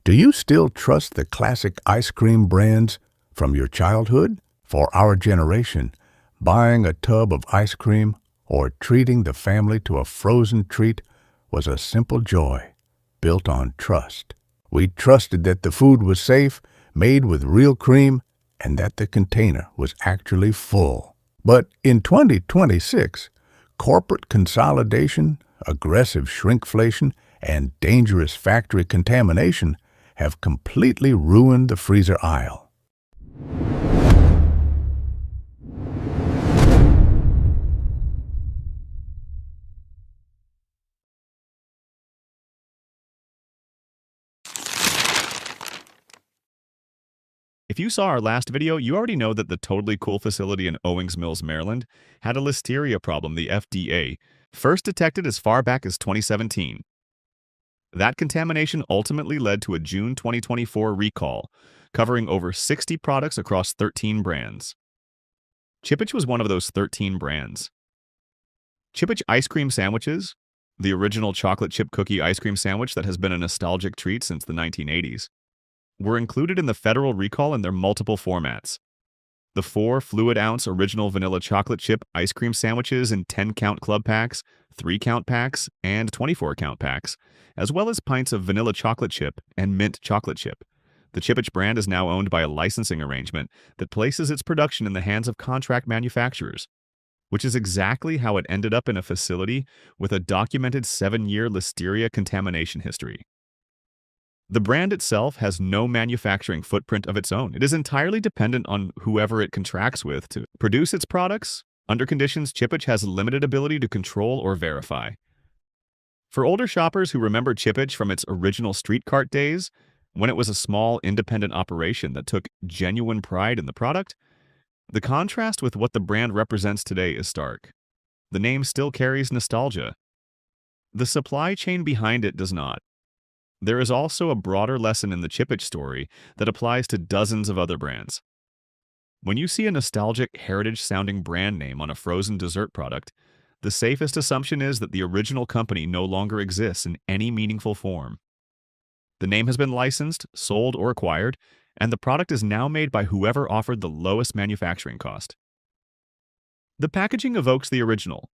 Do you still trust the classic ice cream brands from your childhood? For our generation, buying a tub of ice cream or treating the family to a frozen treat was a simple joy built on trust. We trusted that the food was safe, made with real cream, and that the container was actually full. But in 2026, corporate consolidation, aggressive shrinkflation, and dangerous factory contamination have completely ruined the freezer aisle. If you saw our last video, you already know that the Totally Cool facility in Owings Mills, Maryland, had a listeria problem the FDA first detected as far back as 2017. That contamination ultimately led to a June 2024 recall, covering over 60 products across 13 brands. Chippich was one of those 13 brands. Chippich ice cream sandwiches, the original chocolate chip cookie ice cream sandwich that has been a nostalgic treat since the 1980s, were included in the federal recall in their multiple formats. The 4 fluid-ounce original vanilla chocolate chip ice cream sandwiches in 10-count club packs, 3-count packs, and 24-count packs, as well as pints of vanilla chocolate chip and mint chocolate chip. The Chippich brand is now owned by a licensing arrangement that places its production in the hands of contract manufacturers, which is exactly how it ended up in a facility with a documented 7-year listeria contamination history. The brand itself has no manufacturing footprint of its own. It is entirely dependent on whoever it contracts with to produce its products under conditions Chippich has limited ability to control or verify. For older shoppers who remember Chippich from its original street cart days, when it was a small, independent operation that took genuine pride in the product, the contrast with what the brand represents today is stark. The name still carries nostalgia. The supply chain behind it does not. There is also a broader lesson in the Chippich story that applies to dozens of other brands. When you see a nostalgic, heritage-sounding brand name on a frozen dessert product, the safest assumption is that the original company no longer exists in any meaningful form. The name has been licensed, sold, or acquired, and the product is now made by whoever offered the lowest manufacturing cost. The packaging evokes the original.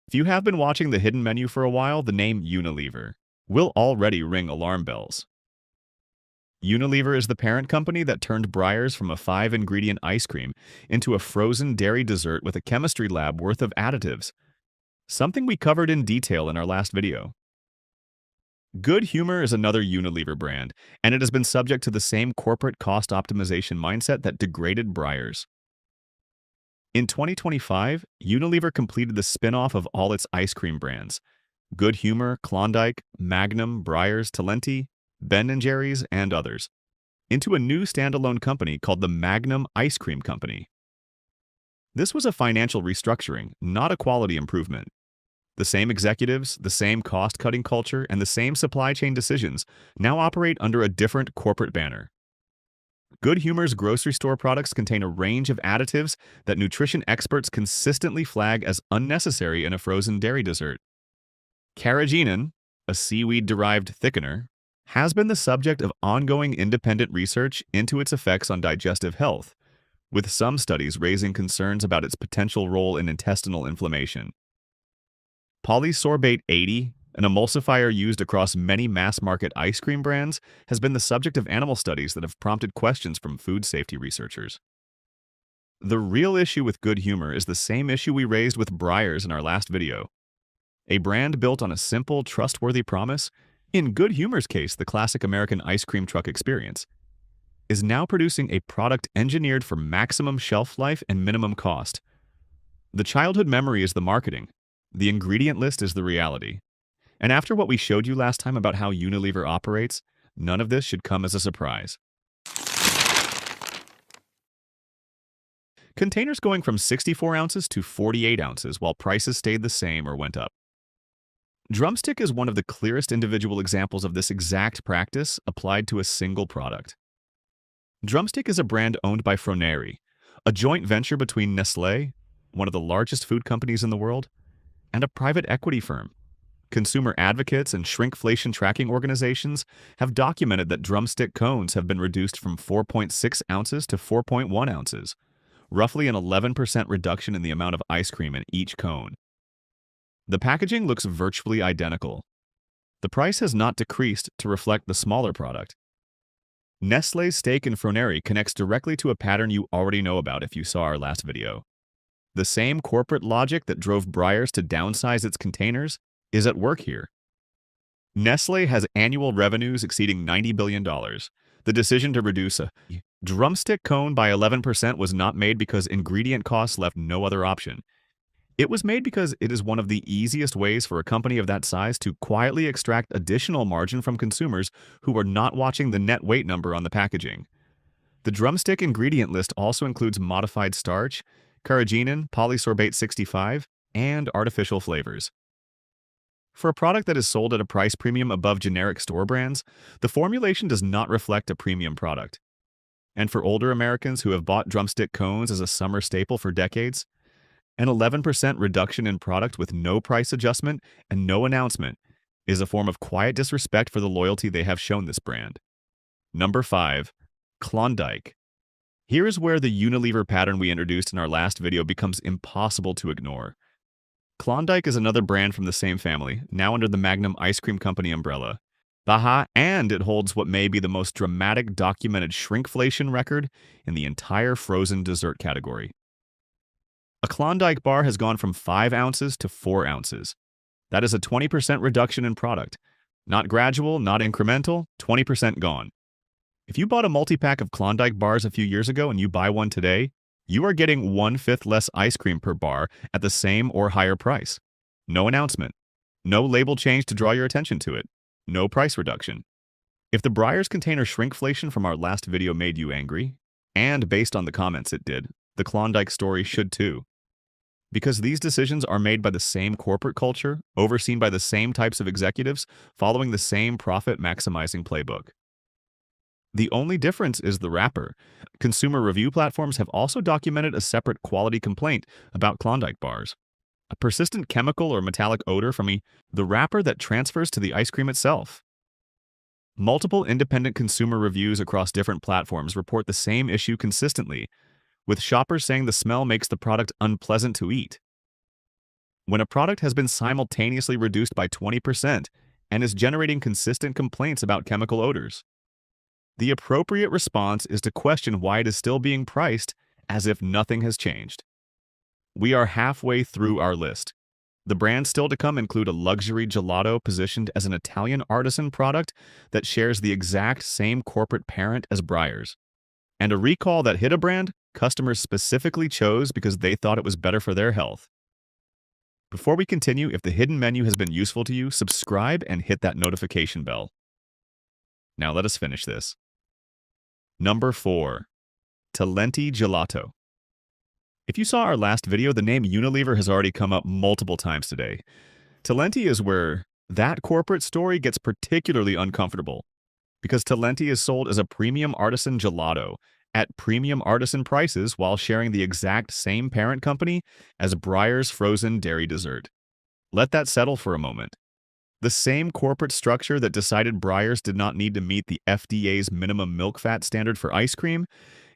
If you have been watching the hidden menu for a while, the name Unilever will already ring alarm bells. Unilever is the parent company that turned Breyers from a 5-ingredient ice cream into a frozen dairy dessert with a chemistry lab worth of additives, something we covered in detail in our last video. Good Humor is another Unilever brand, and it has been subject to the same corporate cost optimization mindset that degraded Breyers. In 2025, Unilever completed the spin-off of all its ice cream brands, Good Humor, Klondike, Magnum, Breyers, Talenti, Ben & Jerry's, and others, into a new standalone company called the Magnum Ice Cream Company. This was a financial restructuring, not a quality improvement. The same executives, the same cost-cutting culture, and the same supply chain decisions now operate under a different corporate banner. Good Humor's grocery store products contain a range of additives that nutrition experts consistently flag as unnecessary in a frozen dairy dessert. Carrageenan, a seaweed-derived thickener, has been the subject of ongoing independent research into its effects on digestive health, with some studies raising concerns about its potential role in intestinal inflammation. Polysorbate 80, an emulsifier used across many mass-market ice cream brands, has been the subject of animal studies that have prompted questions from food safety researchers. The real issue with Good Humor is the same issue we raised with Breyers in our last video. A brand built on a simple, trustworthy promise, in Good Humor's case the classic American ice cream truck experience, is now producing a product engineered for maximum shelf life and minimum cost. The childhood memory is the marketing. The ingredient list is the reality. And after what we showed you last time about how Unilever operates, none of this should come as a surprise. Containers going from 64 ounces to 48 ounces while prices stayed the same or went up. Drumstick is one of the clearest individual examples of this exact practice applied to a single product. Drumstick is a brand owned by Froneri, a joint venture between Nestlé, one of the largest food companies in the world, and a private equity firm, Consumer advocates and shrinkflation tracking organizations have documented that drumstick cones have been reduced from 4.6 ounces to 4.1 ounces, roughly an 11% reduction in the amount of ice cream in each cone. The packaging looks virtually identical. The price has not decreased to reflect the smaller product. Nestlé's steak and Froneri connects directly to a pattern you already know about if you saw our last video. The same corporate logic that drove Breyers to downsize its containers is at work here. Nestlé has annual revenues exceeding $90 billion. The decision to reduce a drumstick cone by 11% was not made because ingredient costs left no other option. It was made because it is one of the easiest ways for a company of that size to quietly extract additional margin from consumers who are not watching the net weight number on the packaging. The drumstick ingredient list also includes modified starch, carrageenan, polysorbate 65, and artificial flavors. For a product that is sold at a price premium above generic store brands, the formulation does not reflect a premium product. And for older Americans who have bought drumstick cones as a summer staple for decades, an 11% reduction in product with no price adjustment and no announcement is a form of quiet disrespect for the loyalty they have shown this brand. Number 5. Klondike. Here is where the Unilever pattern we introduced in our last video becomes impossible to ignore. Klondike is another brand from the same family, now under the Magnum Ice Cream Company umbrella. And it holds what may be the most dramatic documented shrinkflation record in the entire frozen dessert category. A Klondike bar has gone from 5 ounces to 4 ounces. That is a 20% reduction in product. Not gradual, not incremental, 20% gone. If you bought a multi-pack of Klondike bars a few years ago and you buy one today, you are getting 1/5 less ice cream per bar at the same or higher price. No announcement. No label change to draw your attention to it. No price reduction. If the Breyers container shrinkflation from our last video made you angry, and based on the comments it did, the Klondike story should too. Because these decisions are made by the same corporate culture, overseen by the same types of executives, following the same profit-maximizing playbook. The only difference is the wrapper. Consumer review platforms have also documented a separate quality complaint about Klondike bars. A persistent chemical or metallic odor from the wrapper that transfers to the ice cream itself. Multiple independent consumer reviews across different platforms report the same issue consistently, with shoppers saying the smell makes the product unpleasant to eat. When a product has been simultaneously reduced by 20% and is generating consistent complaints about chemical odors, the appropriate response is to question why it is still being priced as if nothing has changed. We are halfway through our list. The brands still to come include a luxury gelato positioned as an Italian artisan product that shares the exact same corporate parent as Breyers, and a recall that hit a brand customers specifically chose because they thought it was better for their health. Before we continue, if the hidden menu has been useful to you, subscribe and hit that notification bell. Now let us finish this. Number 4. Talenti Gelato. If you saw our last video, the name Unilever has already come up multiple times today. Talenti is where that corporate story gets particularly uncomfortable, because Talenti is sold as a premium artisan gelato at premium artisan prices while sharing the exact same parent company as Breyers frozen dairy dessert. Let that settle for a moment. The same corporate structure that decided Breyers did not need to meet the FDA's minimum milk fat standard for ice cream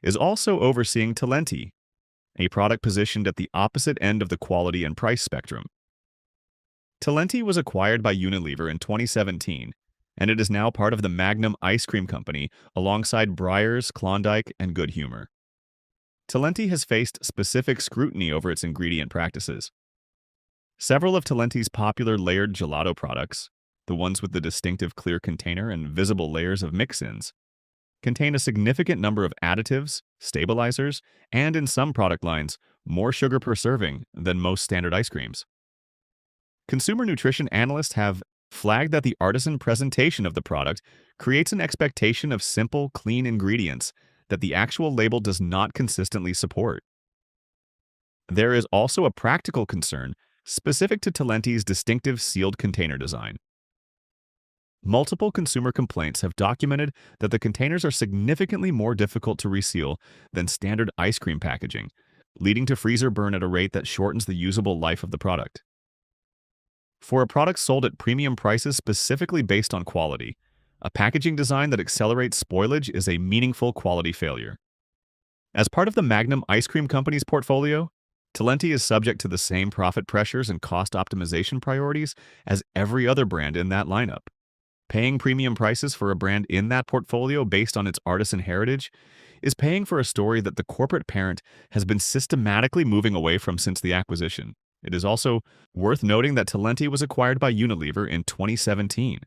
is also overseeing Talenti, a product positioned at the opposite end of the quality and price spectrum. Talenti was acquired by Unilever in 2017, and it is now part of the Magnum Ice Cream Company alongside Breyers, Klondike, and Good Humor. Talenti has faced specific scrutiny over its ingredient practices. Several of Talenti's popular layered gelato products, the ones with the distinctive clear container and visible layers of mix-ins, contain a significant number of additives, stabilizers, and in some product lines, more sugar per serving than most standard ice creams. Consumer nutrition analysts have flagged that the artisan presentation of the product creates an expectation of simple, clean ingredients that the actual label does not consistently support. There is also a practical concern specific to Talenti's distinctive sealed container design. Multiple consumer complaints have documented that the containers are significantly more difficult to reseal than standard ice cream packaging, leading to freezer burn at a rate that shortens the usable life of the product. for a product sold at premium prices specifically based on quality. A packaging design that accelerates spoilage is a meaningful quality failure. As part of the Magnum Ice Cream Company's portfolio, Talenti is subject to the same profit pressures and cost optimization priorities as every other brand in that lineup. Paying premium prices for a brand in that portfolio based on its artisan heritage is paying for a story that the corporate parent has been systematically moving away from since the acquisition. It is also worth noting that Talenti was acquired by Unilever in 2017,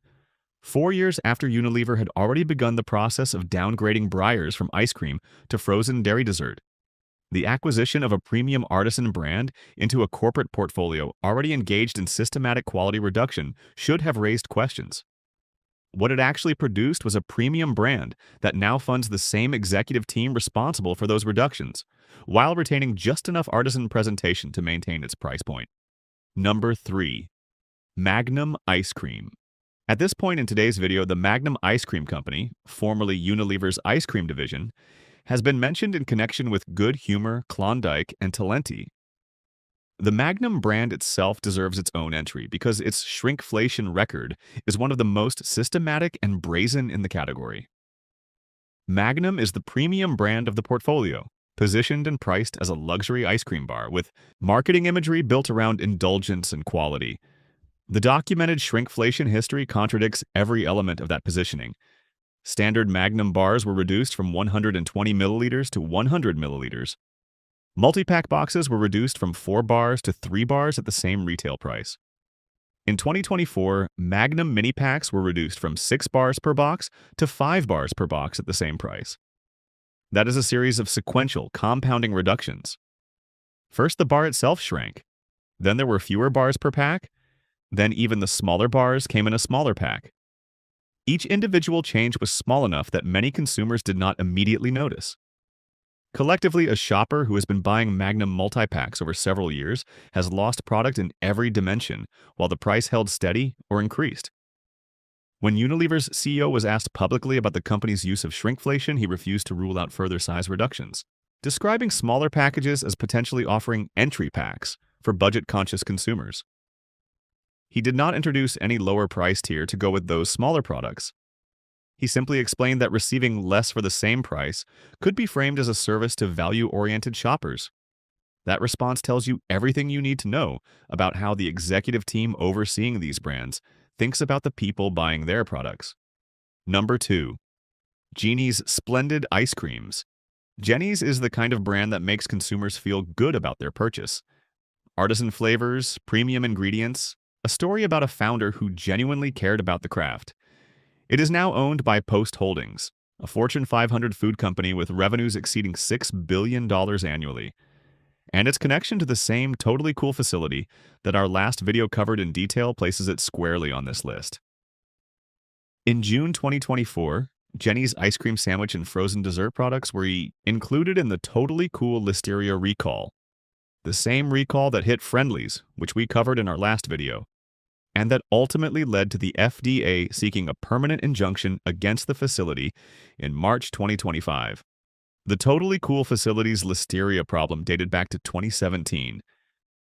4 years after Unilever had already begun the process of downgrading Breyers from ice cream to frozen dairy dessert. The acquisition of a premium artisan brand into a corporate portfolio already engaged in systematic quality reduction should have raised questions. What it actually produced was a premium brand that now funds the same executive team responsible for those reductions, while retaining just enough artisan presentation to maintain its price point. Number 3. Magnum Ice Cream. At this point in today's video, the Magnum Ice Cream Company, formerly Unilever's ice cream division, has been mentioned in connection with Good Humor, Klondike, and Talenti. The Magnum brand itself deserves its own entry because its shrinkflation record is one of the most systematic and brazen in the category. Magnum is the premium brand of the portfolio, positioned and priced as a luxury ice cream bar with marketing imagery built around indulgence and quality. The documented shrinkflation history contradicts every element of that positioning. Standard Magnum bars were reduced from 120 milliliters to 100 milliliters. Multi-pack boxes were reduced from 4 bars to 3 bars at the same retail price. In 2024, Magnum mini packs were reduced from 6 bars per box to 5 bars per box at the same price. That is a series of sequential, compounding reductions. First, the bar itself shrank. Then there were fewer bars per pack. Then even the smaller bars came in a smaller pack. Each individual change was small enough that many consumers did not immediately notice. Collectively, a shopper who has been buying Magnum multi-packs over several years has lost product in every dimension, while the price held steady or increased. When Unilever's CEO was asked publicly about the company's use of shrinkflation, he refused to rule out further size reductions, describing smaller packages as potentially offering entry packs for budget-conscious consumers. He did not introduce any lower price tier to go with those smaller products. He simply explained that receiving less for the same price could be framed as a service to value-oriented shoppers. That response tells you everything you need to know about how the executive team overseeing these brands thinks about the people buying their products. Number 2. Genie's Splendid Ice Creams. Jenny's is the kind of brand that makes consumers feel good about their purchase. Artisan flavors, premium ingredients, a story about a founder who genuinely cared about the craft. It is now owned by Post Holdings, a Fortune 500 food company with revenues exceeding $6 billion annually. And its connection to the same totally cool facility that our last video covered in detail places it squarely on this list. In June 2024, Jenny's ice cream sandwich and frozen dessert products were included in the totally cool Listeria recall, the same recall that hit Friendly's, which we covered in our last video, and that ultimately led to the FDA seeking a permanent injunction against the facility in March 2025. The Totally Cool facility's Listeria problem dated back to 2017,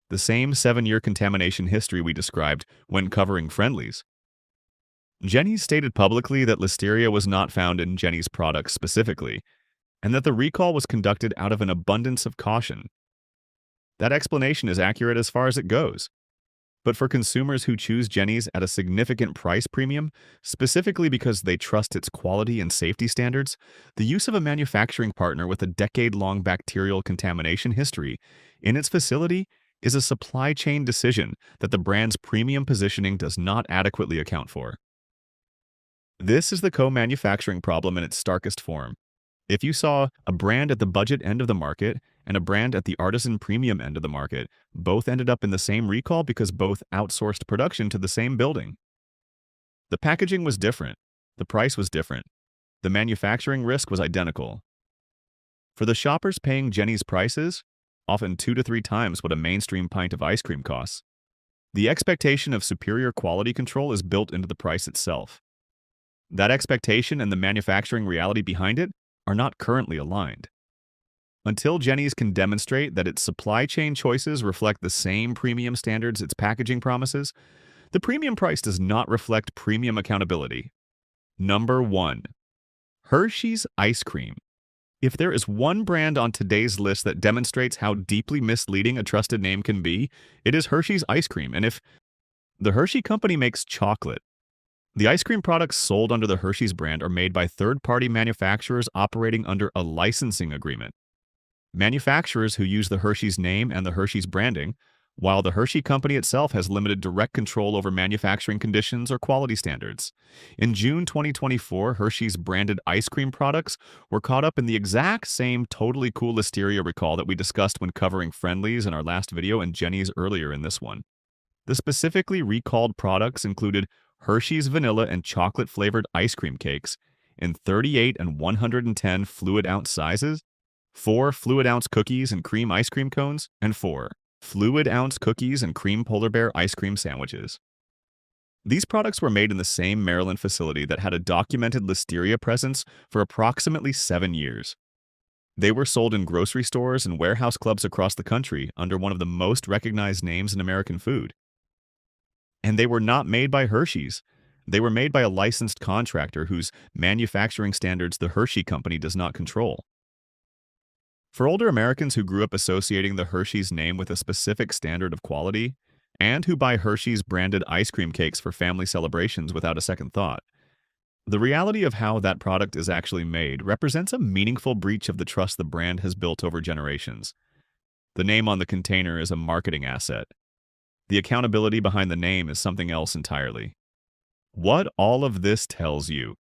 the same 7-year contamination history we described when covering Friendly's. Jenny's stated publicly that Listeria was not found in Jenny's products specifically, and that the recall was conducted out of an abundance of caution. That explanation is accurate as far as it goes. But for consumers who choose Jenny's at a significant price premium, specifically because they trust its quality and safety standards, the use of a manufacturing partner with a decade-long bacterial contamination history in its facility is a supply chain decision that the brand's premium positioning does not adequately account for. This is the co-manufacturing problem in its starkest form. If you saw a brand at the budget end of the market and a brand at the artisan premium end of the market, both ended up in the same recall because both outsourced production to the same building. The packaging was different. The price was different. The manufacturing risk was identical. For the shoppers paying Jenny's prices, often 2 to 3 times what a mainstream pint of ice cream costs, the expectation of superior quality control is built into the price itself. That expectation and the manufacturing reality behind it are not currently aligned. Until Jenny's can demonstrate that its supply chain choices reflect the same premium standards its packaging promises, The premium price does not reflect premium accountability. Number 1. Hershey's Ice Cream. If there is one brand on today's list that demonstrates how deeply misleading a trusted name can be, it is Hershey's Ice Cream. And if the Hershey Company makes chocolate, the ice cream products sold under the Hershey's brand are made by third-party manufacturers operating under a licensing agreement. Manufacturers who use the Hershey's name and the Hershey's branding, while the Hershey Company itself has limited direct control over manufacturing conditions or quality standards. In June 2024, Hershey's branded ice cream products were caught up in the exact same totally cool listeria recall that we discussed when covering Friendly's in our last video and Jenny's earlier in this one. The specifically recalled products included Hershey's vanilla and chocolate-flavored ice cream cakes in 38 and 110 fluid ounce sizes, 4 fluid ounce cookies and cream ice cream cones, and 4 fluid ounce cookies and cream polar bear ice cream sandwiches. These products were made in the same Maryland facility that had a documented listeria presence for approximately 7 years. They were sold in grocery stores and warehouse clubs across the country under one of the most recognized names in American food. And they were not made by Hershey's. They were made by a licensed contractor whose manufacturing standards the Hershey Company does not control. For older Americans who grew up associating the Hershey's name with a specific standard of quality, and who buy Hershey's branded ice cream cakes for family celebrations without a second thought, the reality of how that product is actually made represents a meaningful breach of the trust the brand has built over generations. The name on the container is a marketing asset. The accountability behind the name is something else entirely. What all of this tells you.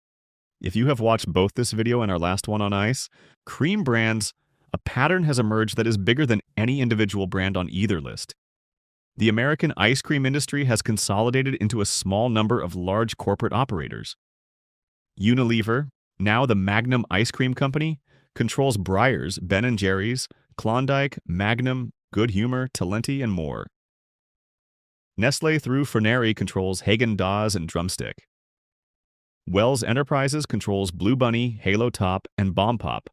If you have watched both this video and our last one on ice, cream brands, a pattern has emerged that is bigger than any individual brand on either list. The American ice cream industry has consolidated into a small number of large corporate operators. Unilever, now the Magnum Ice Cream Company, controls Breyers, Ben & Jerry's, Klondike, Magnum, Good Humor, Talenti, and more. Nestlé through Froneri controls Haagen-Dazs and Drumstick. Wells Enterprises controls Blue Bunny, Halo Top, and Bomb Pop.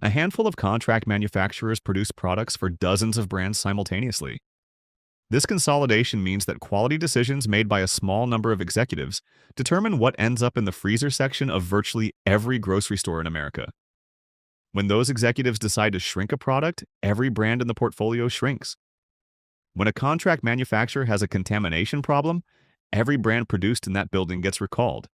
A handful of contract manufacturers produce products for dozens of brands simultaneously. This consolidation means that quality decisions made by a small number of executives determine what ends up in the freezer section of virtually every grocery store in America. When those executives decide to shrink a product, every brand in the portfolio shrinks. When a contract manufacturer has a contamination problem, every brand produced in that building gets recalled.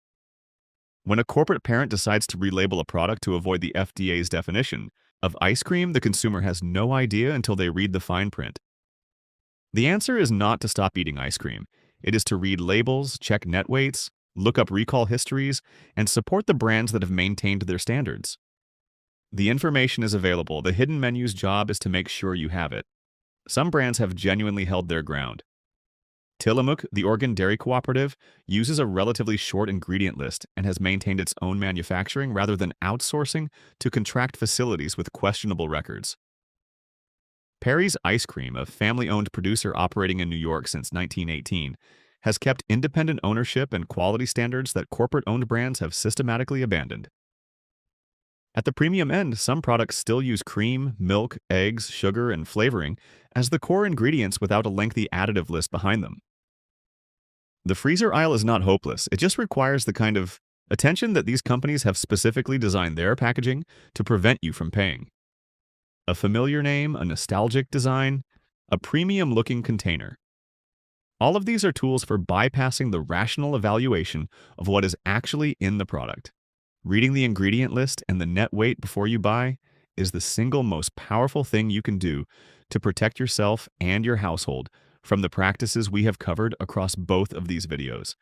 When a corporate parent decides to relabel a product to avoid the FDA's definition of ice cream, the consumer has no idea until they read the fine print. The answer is not to stop eating ice cream. It is to read labels, check net weights, look up recall histories, and support the brands that have maintained their standards. The information is available. The hidden menu's job is to make sure you have it. Some brands have genuinely held their ground. Tillamook, the Oregon Dairy Cooperative, uses a relatively short ingredient list and has maintained its own manufacturing rather than outsourcing to contract facilities with questionable records. Perry's Ice Cream, a family-owned producer operating in New York since 1918, has kept independent ownership and quality standards that corporate-owned brands have systematically abandoned. At the premium end, some products still use cream, milk, eggs, sugar, and flavoring as the core ingredients without a lengthy additive list behind them. The freezer aisle is not hopeless. It just requires the kind of attention that these companies have specifically designed their packaging to prevent you from paying. A familiar name, a nostalgic design, a premium-looking container. All of these are tools for bypassing the rational evaluation of what is actually in the product. Reading the ingredient list and the net weight before you buy is the single most powerful thing you can do to protect yourself and your household from the practices we have covered across both of these videos.